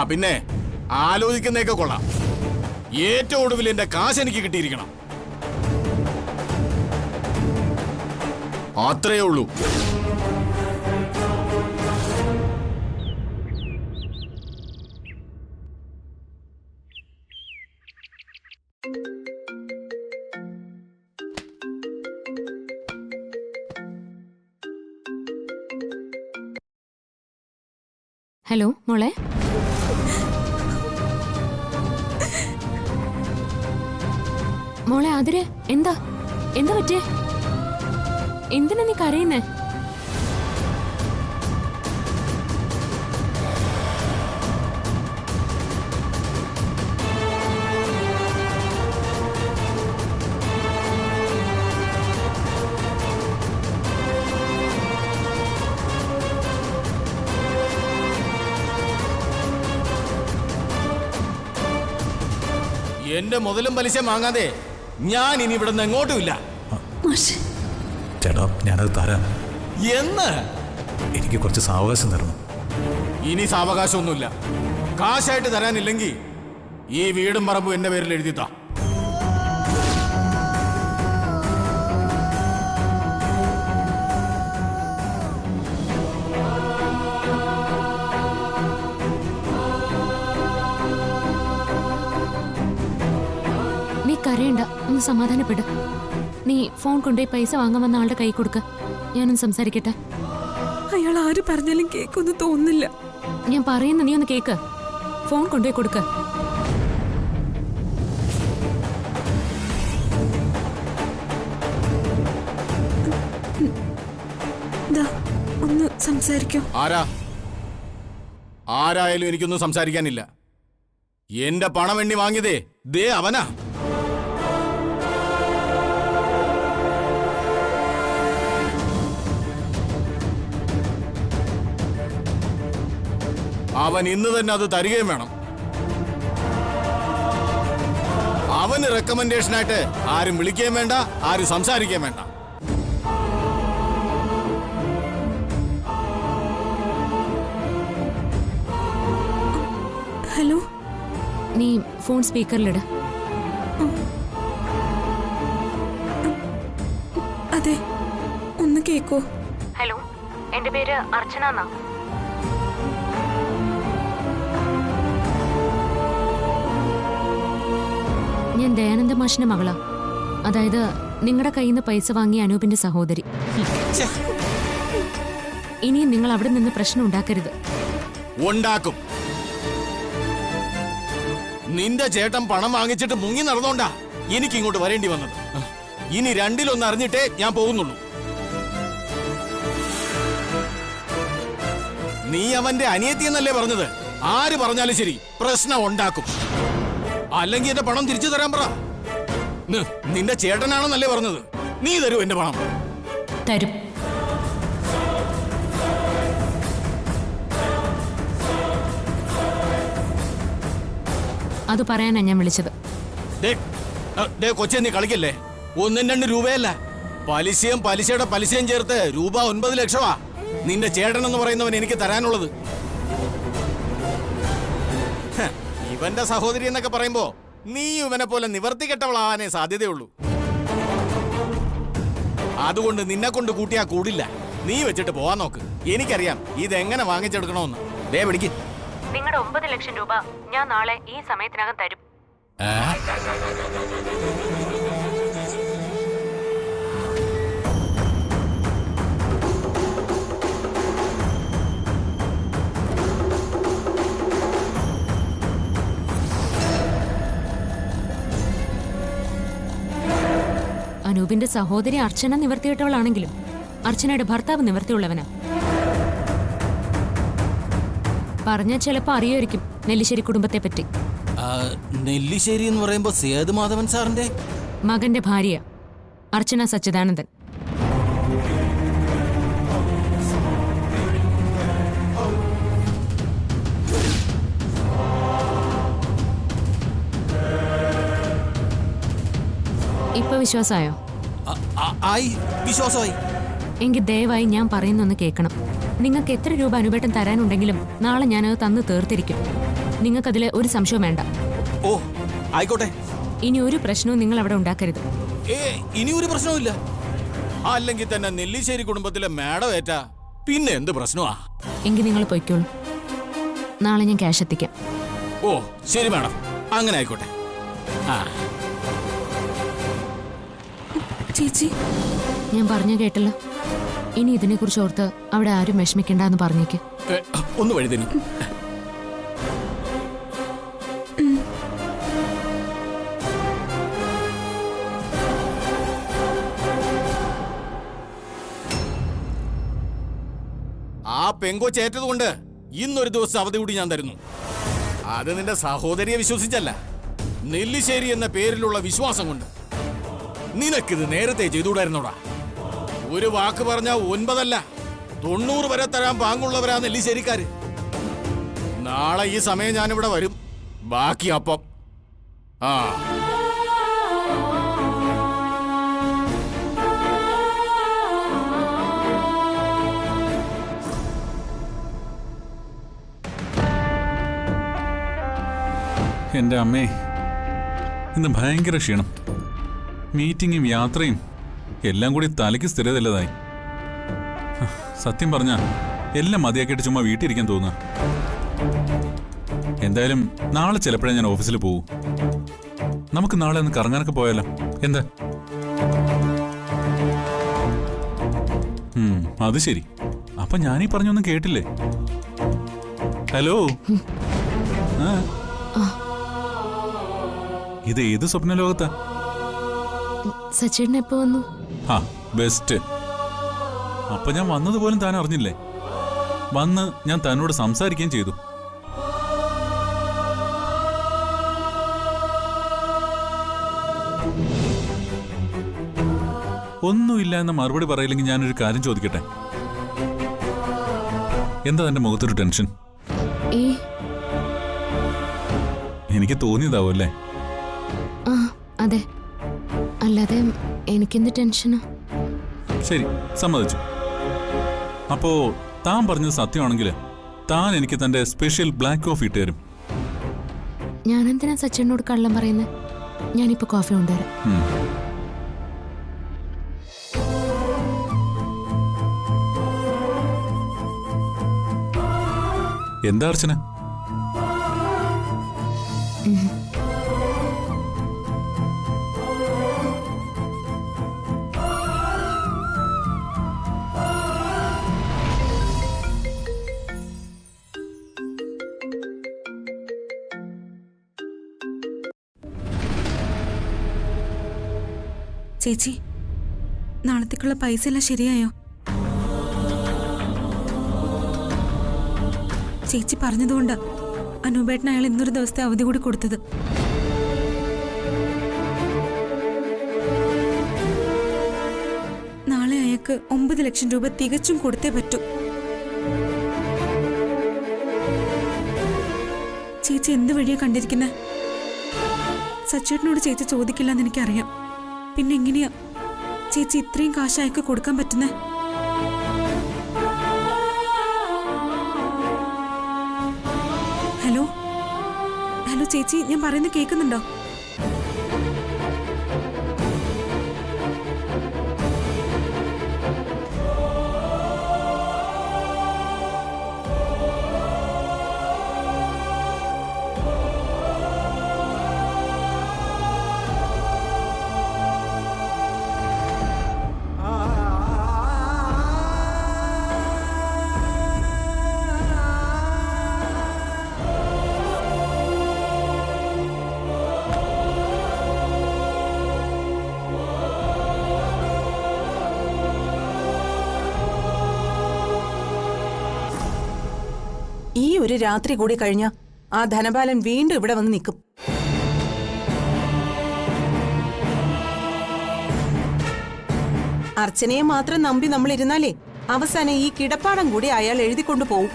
പിന്നെ ആലോചിക്കുന്നേക്കെ കൊള്ളാം. ഏറ്റവും ഒടുവിൽ എന്റെ കാശ് എനിക്ക് കിട്ടിയിരിക്കണം. അത്രയേ ഉള്ളൂ. ഹലോ മോളെ. മോളെ അതിര് എന്താ എന്താ പറ്റിയേ? എന്തിനാ നീ കരയുന്നേ? എന്റെ മുതലും പലിശ വാങ്ങാതെ ഞാൻ ഇനി ഇവിടെ നിന്ന് എങ്ങോട്ടുമില്ല. ചേട്ടാ ഞാനത് തരാം. എന്ന് എനിക്ക് കുറച്ച് സാവകാശം തരണം. ഇനി സാവകാശമൊന്നുമില്ല. കാശായിട്ട് തരാനില്ലെങ്കിൽ ഈ വീടും പറമ്പും എന്റെ പേരിൽ എഴുതിത്താ. നീ കരയണ്ട, ഒന്ന് സമാധാനപ്പെട്. നീ ഫോൺ കൊണ്ടുപോയി പൈസ വാങ്ങാൻ വന്ന ആളുടെ കൈ കൊടുക്ക. ഞാനൊന്ന് സംസാരിക്കട്ടെ. അയാൾ ആര് പറഞ്ഞാലും കേക്കൊന്നും തോന്നുന്നില്ല. ഞാൻ പറയുന്ന നീ ഒന്ന് കേക്ക്. ഫോൺ കൊണ്ടുപോയി കൊടുക്ക. ഒന്ന് സംസാരിക്കോ? ആരായാലും എനിക്കൊന്നും സംസാരിക്കാനില്ല. എന്റെ പണം എണ്ണി വാങ്ങിയതേ ദേ അവനാ. അവൻ ഇന്ന് തന്നെ അത് തരികയും വേണം. അവന് റെക്കമെൻഡേഷനായിട്ട് ആരും വിളിക്കുകയും വേണ്ട, ആരും സംസാരിക്കുകയും വേണ്ട. ഹലോ. നീ ഫോൺ സ്പീക്കറിലിട്. അതെ, ഒന്ന് കേക്കോ? ഹലോ, എന്റെ പേര് അർച്ചന എന്നാ. ഞാൻ ദയാനന്ദ മാഷിന്റെ മകളാ. അതായത് നിങ്ങളുടെ കയ്യിൽ നിന്ന് പൈസ വാങ്ങിയ അനൂപിന്റെ സഹോദരി. ഇനിയും നിങ്ങൾ അവിടെ നിന്ന് പ്രശ്നം ഉണ്ടാക്കരുത്. ഉണ്ടാക്കും. നിന്റെ ചേട്ടൻ പണം വാങ്ങിച്ചിട്ട് മുങ്ങി നടന്നോണ്ടാ എനിക്ക് ഇങ്ങോട്ട് വരേണ്ടി വന്നത്. ഇനി രണ്ടിലൊന്ന് അറിഞ്ഞിട്ടേ ഞാൻ പോകുന്നുള്ളൂ. നീ അവന്റെ അനിയത്തി എന്നല്ലേ പറഞ്ഞത്? ആര് പറഞ്ഞാലും ശരി, പ്രശ്നം ഉണ്ടാക്കും. അല്ലെങ്കിൽ എന്റെ പണം തിരിച്ചു തരാൻ പറ. നിന്റെ ചേട്ടനാണെന്നല്ലേ പറഞ്ഞത്? നീ തരൂ എന്റെ പണം. തരും. അത് പറയാനാ ഞാൻ വിളിച്ചത്. കൊച്ചെ, നീ കളിക്കല്ലേ. 1-2 രൂപയല്ല, പലിശയും പലിശയുടെ പലിശയും ചേർത്ത് രൂപ 9 ലക്ഷമാ നിന്റെ ചേട്ടൻ എന്ന് പറയുന്നവൻ എനിക്ക് തരാനുള്ളത്. ഇവന്റെ സഹോദരി എന്നൊക്കെ പറയുമ്പോ നീ ഇവനെ പോലെ നിവർത്തി കെട്ടവളാവാനേ സാധ്യതയുള്ളൂ. അതുകൊണ്ട് നിന്നെ കൊണ്ട് കൂട്ടിയാ കൂടില്ല. നീ വെച്ചിട്ട് പോവാൻ നോക്ക്. എനിക്കറിയാം ഇതെങ്ങനെ വാങ്ങിച്ചെടുക്കണോന്ന്. ദേ പിടിക്ക്. നിങ്ങളുടെ 9 ലക്ഷം രൂപ ഞാൻ നാളെ ഈ സമയത്തിനകം തരും. അനൂപിന്റെ സഹോദരി അർച്ചന നിവർത്തിയിട്ടവളാണെങ്കിലും അർച്ചനയുടെ ഭർത്താവ് നിവർത്തിയുള്ളവനാ. പറഞ്ഞ ചിലപ്പോ അറിയായിരിക്കും നെല്ലിശ്ശേരി കുടുംബത്തെ പറ്റി. നെല്ലിശ്ശേരി എന്ന് പറയുമ്പോ സേതുമാധവൻ സാറിന്റെ മകന്റെ ഭാര്യ അർച്ചന സച്ചിദാനന്ദൻ. ഇപ്പൊ വിശ്വാസമായോ? വിശ്വാസമായി. എങ്കിൽ ദയവായി ഞാൻ പറയുന്നൊന്ന് കേൾക്കണം. നിങ്ങൾക്ക് എത്ര രൂപ അനുപേട്ടൻ തരാനുണ്ടെങ്കിലും നാളെ ഞാനത് തന്നു തീർത്തിരിക്കും. നിങ്ങൾക്കതിൽ ഒരു സംശയവും വേണ്ട. ഓ ആയിക്കോട്ടെ. ഇനി ഒരു പ്രശ്നവും നിങ്ങൾ അവിടെ ഉണ്ടാക്കരുത്. ഇനി ഒരു പ്രശ്നവുമില്ല. അല്ലെങ്കിൽ തന്നെ നെല്ലിശ്ശേരി കുടുംബത്തിലെ മാഡം ഏറ്റാ പിന്നെ എന്ത് പ്രശ്നമാ? എങ്കിൽ നിങ്ങൾ പൊയ്ക്കോളൂ. നാളെ ഞാൻ ക്യാഷ് എത്തിക്കാം. ഓ ശരി മാഡം, അങ്ങനെ ആയിക്കോട്ടെ. ആ ചേച്ചി, ഞാൻ പറഞ്ഞ കേട്ടല്ലോ. ഇനി ഇതിനെക്കുറിച്ച് ഓർത്ത് അവിടെ ആരും വിഷമിക്കണ്ടെന്ന് പറഞ്ഞേക്ക്. ഒന്ന് വഴുതനി. ആ പെങ്കൊച്ചേറ്റതുകൊണ്ട് ഇന്നൊരു ദിവസം അവധി കൂടി ഞാൻ തരുന്നു. അത് നിന്റെ സഹോദരിയെ വിശ്വസിച്ചല്ല, നെല്ലിശ്ശേരി എന്ന പേരിലുള്ള വിശ്വാസം കൊണ്ട്. നിനക്കിത് നേരത്തെ ചെയ്തുകൂടായിരുന്നോടാ. ഒരു വാക്ക് പറഞ്ഞ 9 അല്ല 90 വരെ തരാൻ പാങ്ങുള്ളവരാ നെല്ലിശ്ശേരിക്കാര്. നാളെ ഈ സമയം ഞാനിവിടെ വരും. ബാക്കി അപ്പം. ആ എൻ്റെ അമ്മേ, ഇന്ന് ഭയങ്കര ക്ഷീണം. മീറ്റിങ്ങും യാത്രയും എല്ലാം കൂടി തലയ്ക്ക് സ്ഥിരതല്ലതായി. സത്യം പറഞ്ഞാ എല്ലാം മതിയാക്കിയിട്ട് ചുമ്മാ വീട്ടിലിരിക്കാൻ തോന്നുക. എന്തായാലും നാളെ ചിലപ്പോഴേ ഞാൻ ഓഫീസിൽ പോകൂ. നമുക്ക് നാളെ ഒന്ന് കറങ്ങാനൊക്കെ പോയാലോ? എന്താ? അത് ശരി. അപ്പൊ ഞാനീ പറഞ്ഞൊന്നും കേട്ടില്ലേ? ഹലോ, ഇത് ഏത് സ്വപ്ന ലോകത്താ? സച്ചേട്ടൻ എപ്പോ വന്നു? ആ ബെസ്റ്റ്. അപ്പൊ ഞാൻ വന്നതുപോലും താൻ അറിഞ്ഞില്ലേ? വന്ന് ഞാൻ തന്നോട് സംസാരിക്കുകയും ചെയ്തു. ഒന്നുമില്ല എന്ന മറുപടി പറയില്ലെങ്കിൽ ഞാനൊരു കാര്യം ചോദിക്കട്ടെ? എന്താ തന്റെ മുഖത്തൊരു ടെൻഷൻ? എനിക്ക് തോന്നിയതാവും അല്ലേ? ആ അതെ, അല്ലാതെ എനിക്കെന്ത് ടെൻഷനാ? ശരി, സമ്മതിച്ചു. അപ്പോ താൻ പറഞ്ഞത് സത്യമാണെങ്കിൽ താൻ എനിക്ക് തന്റെ സ്പെഷ്യൽ ബ്ലാക്ക് കോഫി ഇട്ട് തരും. ഞാനെന്തിനാ സച്ചിനോട് കള്ളം പറയുന്നത്? ഞാനിപ്പോ കോഫി കൊണ്ടുവരാം. എന്താ അർച്ചന? ചേച്ചി, നാളത്തേക്കുള്ള പൈസ എല്ലാം ശരിയായോ? ചേച്ചി പറഞ്ഞതുകൊണ്ട് അനൂപേട്ടൻ അയാൾ ഇന്നൊരു ദിവസത്തെ അവധി കൂടി കൊടുത്തത്. നാളെ അയാൾക്ക് 9 ലക്ഷം രൂപ തികച്ചും കൊടുത്തേ പറ്റൂ. ചേച്ചി എന്ത് വഴിയാ കണ്ടിരിക്കുന്നത്? സച്ചേട്ടനോട് ചേച്ചി ചോദിക്കില്ലെന്ന് എനിക്കറിയാം. പിന്നെ എങ്ങനെയാ ചേച്ചി ഇത്രയും കാശ് അയക്ക് കൊടുക്കാൻ പറ്റുന്നേ? ഹലോ ഹലോ ചേച്ചി, ഞാൻ പറയുന്നത് കേൾക്കുന്നുണ്ടോ? ഈ ഒരു രാത്രി കൂടി കഴിഞ്ഞ ആ ധനപാലൻ വീണ്ടും ഇവിടെ വന്ന് നിൽക്കും. അർച്ചനയെ മാത്രം നമ്പി നമ്മൾ ഇരുന്നാലേ അവസാനം ഈ കിടപ്പാടം കൂടി അയാൾ എഴുതിക്കൊണ്ടു പോവും.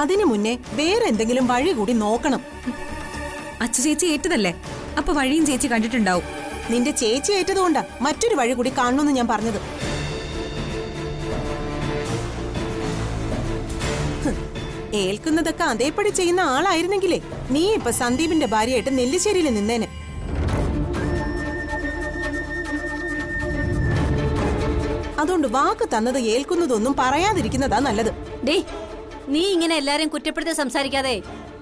അതിനു മുന്നേ വേറെ എന്തെങ്കിലും വഴി കൂടി നോക്കണം. അച്ഛ ചേച്ചി ഏറ്റതല്ലേ, അപ്പൊ വഴിയും ചേച്ചി കണ്ടിട്ടുണ്ടാവും. നിന്റെ ചേച്ചി ഏറ്റതുകൊണ്ടാ മറ്റൊരു വഴി കൂടി കാണണമെന്ന് ഞാൻ പറഞ്ഞത്. ഏൽക്കുന്നതൊക്കെ അതേപടി ചെയ്യുന്ന ആളായിരുന്നെങ്കിലേ നീ ഇപ്പൊ സന്ദീപിന്റെ ഭാര്യയായിട്ട് നെല്ലിശ്ശേരിയിൽ നിന്നേനെ. അതുകൊണ്ട് വാക്ക് തന്നത് ഏൽക്കുന്നതൊന്നും പറയാതിരിക്കുന്നതാ നല്ലത്. ഡേ, നീ ഇങ്ങനെ എല്ലാരെയും കുറ്റപ്പെടുത്തി സംസാരിക്കാതെ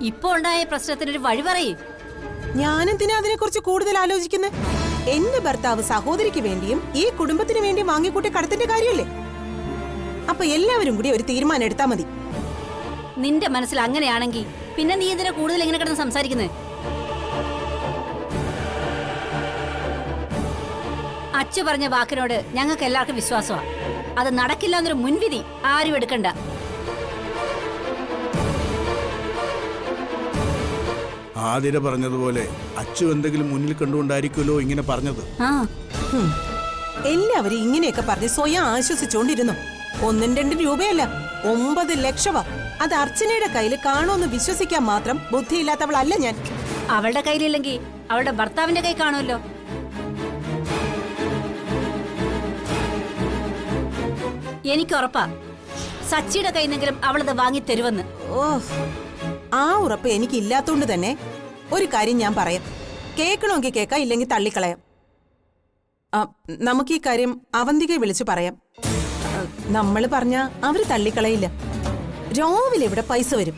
ഇപ്പൊ ഉണ്ടായ പ്രശ്നത്തിനൊരു വഴി പറയേ. ഞാനെന്തിനാ അതിനെക്കുറിച്ച് കൂടുതൽ ആലോചിക്കുന്നത്? എന്റെ ഭർത്താവ് സഹോദരിക്ക് വേണ്ടിയും ഈ കുടുംബത്തിന് വേണ്ടിയും വാങ്ങിക്കൂട്ടിയ കടത്തിന്റെ കാര്യമല്ലേ? അപ്പൊ എല്ലാവരും കൂടി ഒരു തീരുമാനം എടുത്താ മതി. നിന്റെ മനസ്സിൽ അങ്ങനെയാണെങ്കിൽ പിന്നെ നീ ഇതിനെ കൂടുതൽ എങ്ങനെ കിടന്ന് സംസാരിക്കുന്നത്? അച്ചു പറഞ്ഞ വാക്കിനോട് ഞങ്ങൾക്ക് എല്ലാവർക്കും വിശ്വാസമാണ്. അത് നടക്കില്ല എന്നൊരു മുൻവിധി ആരും എടുക്കണ്ട. ആതിര പറഞ്ഞതുപോലെ അച്ചു എന്തെങ്കിലും മുന്നിൽ കണ്ടുകൊണ്ടായിരിക്കുമല്ലോ ഇങ്ങനെ പറഞ്ഞത്. എല്ലാവരും ഇങ്ങനെയൊക്കെ പറഞ്ഞ് സ്വയം ആശ്വസിച്ചോണ്ടിരുന്നു. 1-2 രൂപയല്ല, 9 ലക്ഷമാ. അത് അർച്ചനയുടെ കയ്യിൽ കാണുമെന്ന് വിശ്വസിക്കാൻ മാത്രം ബുദ്ധിയില്ലാത്തവളല്ല ഞാൻ. അവളുടെ കയ്യിലില്ലെങ്കിൽ അവളുടെ ഭർത്താവിന്റെ കൈ കാണുമല്ലോ. എനിക്ക് ഉറപ്പാ സച്ചിയുടെ കയ്യിന്നെങ്കിലും അവളത് വാങ്ങി തരുമെന്ന്. ഓ, ആ ഉറപ്പ് എനിക്കില്ലാത്തോണ്ട് തന്നെ ഒരു കാര്യം ഞാൻ പറയാം. കേൾക്കണമെങ്കിൽ കേൾക്കാം, ഇല്ലെങ്കിൽ തള്ളിക്കളയാം. നമുക്ക് ഈ കാര്യം അവന്തികയെ വിളിച്ചു പറയാം. നമ്മൾ പറഞ്ഞ അവര് തള്ളിക്കളയില്ല. രാവിലെ ഇവിടെ പൈസ വരും.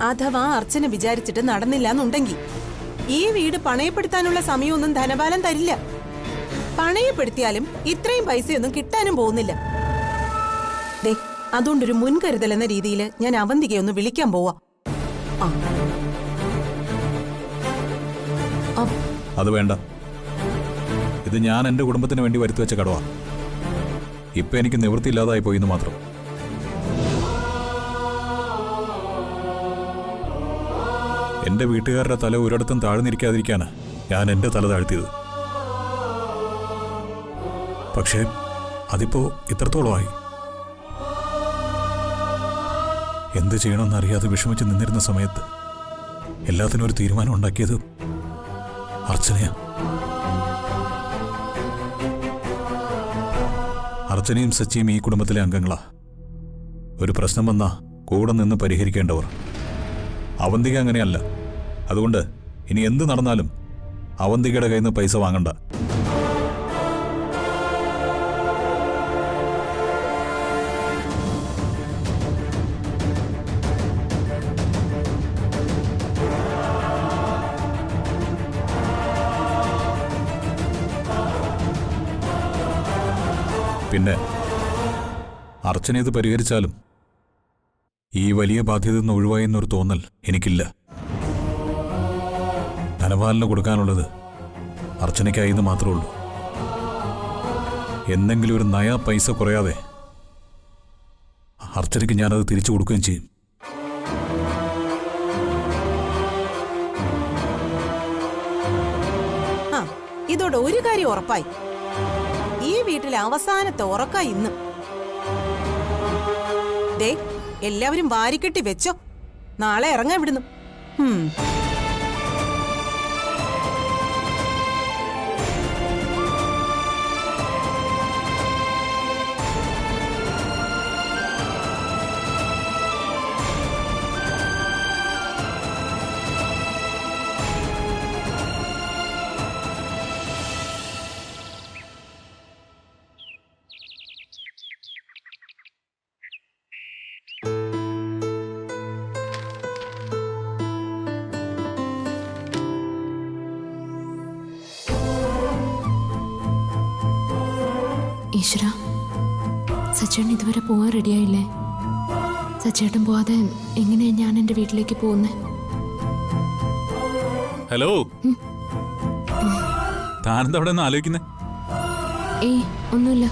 അഥവാ അർച്ചന വിചാരിച്ചിട്ട് നടന്നില്ല എന്നുണ്ടെങ്കിൽ ഈ വീട് പണയപ്പെടുത്താനുള്ള സമയമൊന്നും ധനപാലം തരില്ല. പണയപ്പെടുത്തിയാലും ഇത്രയും പൈസയൊന്നും കിട്ടാനും പോകുന്നില്ല. ദേ, അതുകൊണ്ടൊരു മുൻകരുതൽ എന്ന രീതിയിൽ ഞാൻ അവന്തികയെ ഒന്ന് വിളിക്കാൻ പോവാ. അത് വേണ്ട. ഇത് ഞാൻ എന്റെ കുടുംബത്തിന് വേണ്ടി വരുത്തി വെച്ച കടവാ. ഇപ്പൊ എനിക്ക് നിവൃത്തിയില്ലാതായി പോയിന്ന് മാത്രം. എന്റെ വീട്ടുകാരുടെ തല ഒരിടത്തും താഴ്ന്നിരിക്കാതിരിക്കാണ് ഞാൻ എന്റെ തല താഴ്ത്തിയത്. പക്ഷേ അതിപ്പോ ഇത്രത്തോളമായി. എന്ത് ചെയ്യണമെന്നറിയാതെ വിഷമിച്ച് നിന്നിരുന്ന സമയത്ത് എല്ലാത്തിനും ഒരു തീരുമാനം ഉണ്ടാക്കിയത് അർച്ചനയാ. അർച്ചനയും സച്ചിയും ഈ കുടുംബത്തിലെ അംഗങ്ങളാ. ഒരു പ്രശ്നം വന്നാ കൂടെ നിന്ന് പരിഹരിക്കേണ്ടവർ. അവന്തിക അങ്ങനെയല്ല. അതുകൊണ്ട് ഇനി എന്ത് നടന്നാലും അവന്തികയുടെ കയ്യിൽ നിന്ന് പൈസ വാങ്ങണ്ട. പിന്നെ അർച്ചന ഇത് പരിഹരിച്ചാലും ഈ വലിയ ബാധ്യത നിന്ന് ഒഴിവായി എന്നൊരു തോന്നൽ എനിക്കില്ല. ധനപാലന് കൊടുക്കാനുള്ളത് അർച്ചനയ്ക്കായി എന്ന് മാത്രമേ ഉള്ളൂ. എന്തെങ്കിലും ഒരു നയാ പൈസ കുറയാതെ അർച്ചനയ്ക്ക് ഞാനത് തിരിച്ചു കൊടുക്കുകയും ചെയ്യും. ഇതോടെ ഒരു കാര്യം ഉറപ്പായി. ഈ വീട്ടിലെ അവസാനത്തെ ഉറക്കായി ഇന്ന്. ദേ, എല്ലാവരും വാരിക്കെട്ടി വെച്ചോ. നാളെ ഇറങ്ങാൻ വിടുന്നു. ഈശ്വര, സച്ചേട്ടൻ ഇതുവരെ പോവാൻ റെഡിയായില്ലേ? സച്ചേട്ടൻ പോവാതെ എങ്ങനെയാ ഞാൻ എൻ്റെ വീട്ടിലേക്ക് പോകുന്നേ? ഹലോ, താനെന്താ അവിടെ നിന്ന് ആലോചിക്കുന്നേ? ഏയ്, ഒന്നുമില്ല.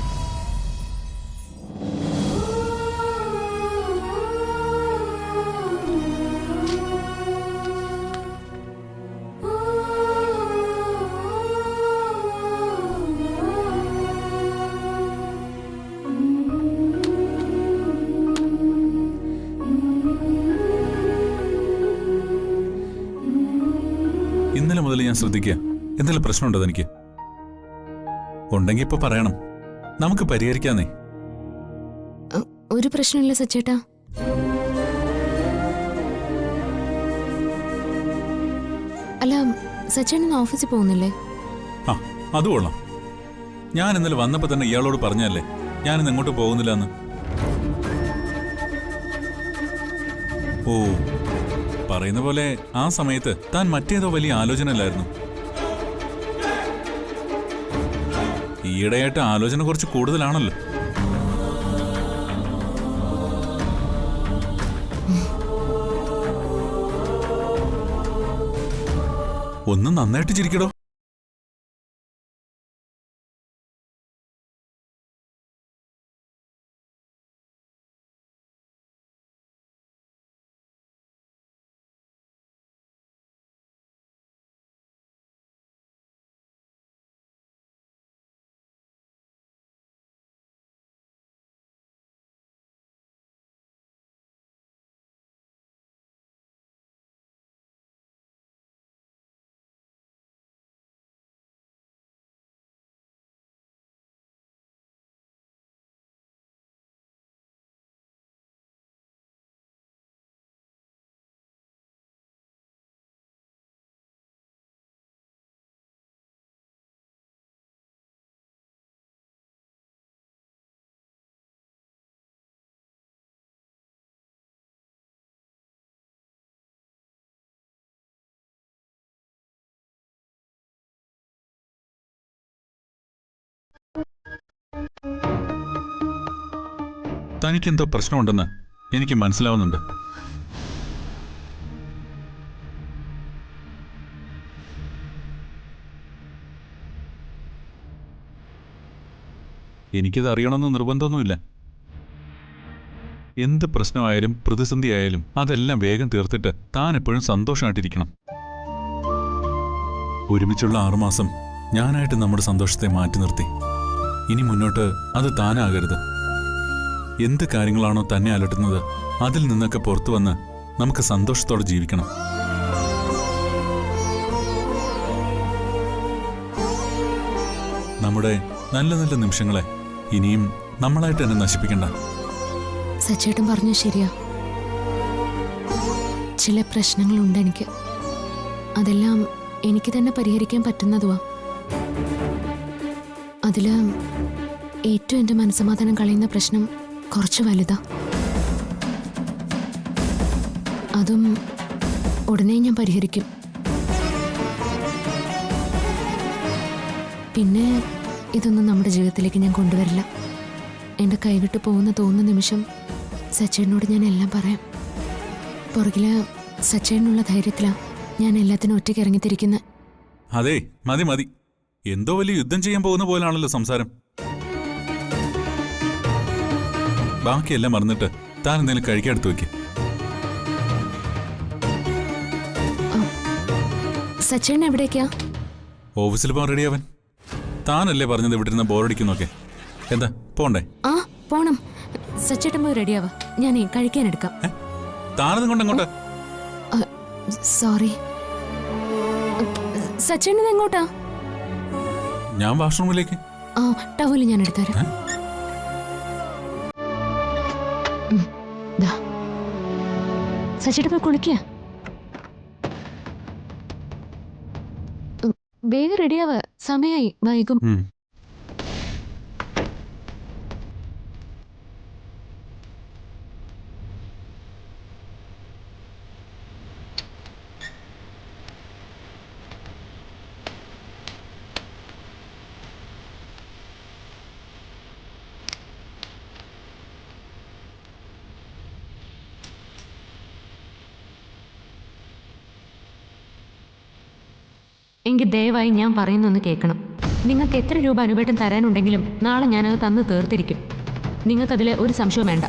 ശ്രദ്ധിക്കുക. എന്തെങ്കിലും പ്രശ്നമുണ്ടോ തനിക്ക്? ഉണ്ടെങ്കിൽ ഇപ്പൊ പറയണം, നമുക്ക് പരിഹരിക്കാന്നേ. ഒരു പ്രശ്നമില്ല സച്ചേട്ടാ. അല്ല, സച്ചേട്ടൻ ഓഫീസിൽ പോകുന്നില്ലേ? ആ, അത് കൊള്ളാം. ഞാൻ ഇന്നലെ വന്നപ്പോ തന്നെ ഇയാളോട് പറഞ്ഞല്ലേ ഞാനിന്ന് എങ്ങോട്ട് പോകുന്നില്ല എന്ന്. ഓ, പറയുന്ന പോലെ ആ സമയത്ത് താൻ മറ്റേതോ വലിയ ആലോചനയിലായിരുന്നു. ഈയിടെയായിട്ട് ആലോചന കുറച്ച് കൂടുതലാണല്ലോ. ഒന്ന് നന്നായിട്ട് ചിരിക്കടോ. തനിക്കെന്തോ പ്രശ്നമുണ്ടെന്ന് എനിക്ക് മനസ്സിലാവുന്നുണ്ട്. എനിക്കിത് അറിയണമെന്ന് നിർബന്ധമൊന്നുമില്ല. എന്ത് പ്രശ്നമായാലും പ്രതിസന്ധിയായാലും അതെല്ലാം വേഗം തീർത്തിട്ട് താൻ എപ്പോഴും സന്തോഷമായിട്ടിരിക്കണം. ഒരുമിച്ചുള്ള 6 മാസം ഞാനായിട്ട് നമ്മുടെ സന്തോഷത്തെ മാറ്റി നിർത്തി. ഇനി മുന്നോട്ട് അത് താനാകരുത്. എന്ത് കാര്യങ്ങളാണോ തന്നെ അലട്ടുന്നത് അതിൽ നിന്നൊക്കെ പുറത്തു വന്ന് നമുക്ക് സന്തോഷത്തോടെ ജീവിക്കണം. നമ്മുടെ നല്ല നല്ല നിമിഷങ്ങളെ ഇനിയും നമ്മളായിട്ട് തന്നെ നശിപ്പിക്കണ്ട. സച്ചേട്ടൻ പറഞ്ഞ ശരിയാ. ചില പ്രശ്നങ്ങളുണ്ട് എനിക്ക്. അതെല്ലാം എനിക്ക് തന്നെ പരിഹരിക്കാൻ പറ്റുന്നതുവാ. അതില് ഏറ്റവും എൻ്റെ മനസ്സമാധാനം കളയുന്ന പ്രശ്നം കുറച്ച് വലുതാ. അതും ഉടനെ ഞാൻ പരിഹരിക്കും. പിന്നെ ഇതൊന്നും നമ്മുടെ ജീവിതത്തിലേക്ക് ഞാൻ കൊണ്ടുവരില്ല. എൻ്റെ കൈവിട്ട് പോകുന്ന തോന്നുന്ന നിമിഷം സച്ചേട്ടനോട് ഞാൻ എല്ലാം പറയാം. പുറകില് സച്ചേട്ടനുള്ള ധൈര്യത്തിലാണ് ഞാൻ എല്ലാത്തിനും ഒറ്റയ്ക്ക് ഇറങ്ങിത്തിരിക്കുന്നത്. അതെ, മതി മതി. എന്തോ വലിയ യുദ്ധം ചെയ്യാൻ പോകുന്ന പോലാണല്ലോ സംസാരം. ബാക്കിയെല്ലാം മറന്നിട്ട് താൻ എന്തെങ്കിലും കഴിക്കാൻ എടുത്തു വെക്ക്. സച്ചേട്ടൻ എവിടേക്കാ? ഓഫീസിൽ പോകാൻ റെഡിയാവൻ. താനല്ലേ പറഞ്ഞത് ഇവിടെ ഇരുന്ന് ബോറടിക്കുന്നൊക്കെ. എന്താ പോണ്ടേ? ആ, പോണം. സച്ചേട്ടൻ പോയി റെഡിയാവാ. ഞാൻ കഴിക്കാൻ എടുക്കാം. താനതും കൊണ്ട് എങ്ങോട്ടാ? സോറി. സച്ചേട്ടൻ എങ്ങോട്ടാ? ഞാൻ വാഷ്റൂമിലേക്ക്. ആ, ടവല് ഞാൻ എടുത്തുതരാം. സച്ചേട്ടൻ പോയി കുളിക്കുക. വേഗം റെഡിയാവാ. സമയായി, വൈകും. എങ്കിൽ ദയവായി ഞാൻ പറയുന്നൊന്ന് കേൾക്കണം. നിങ്ങൾക്ക് എത്ര രൂപ അനുവേട്ടം തരാനുണ്ടെങ്കിലും നാളെ ഞാനത് തന്ന് തീർത്തിരിക്കും. നിങ്ങൾക്കതിൽ ഒരു സംശയവും വേണ്ട.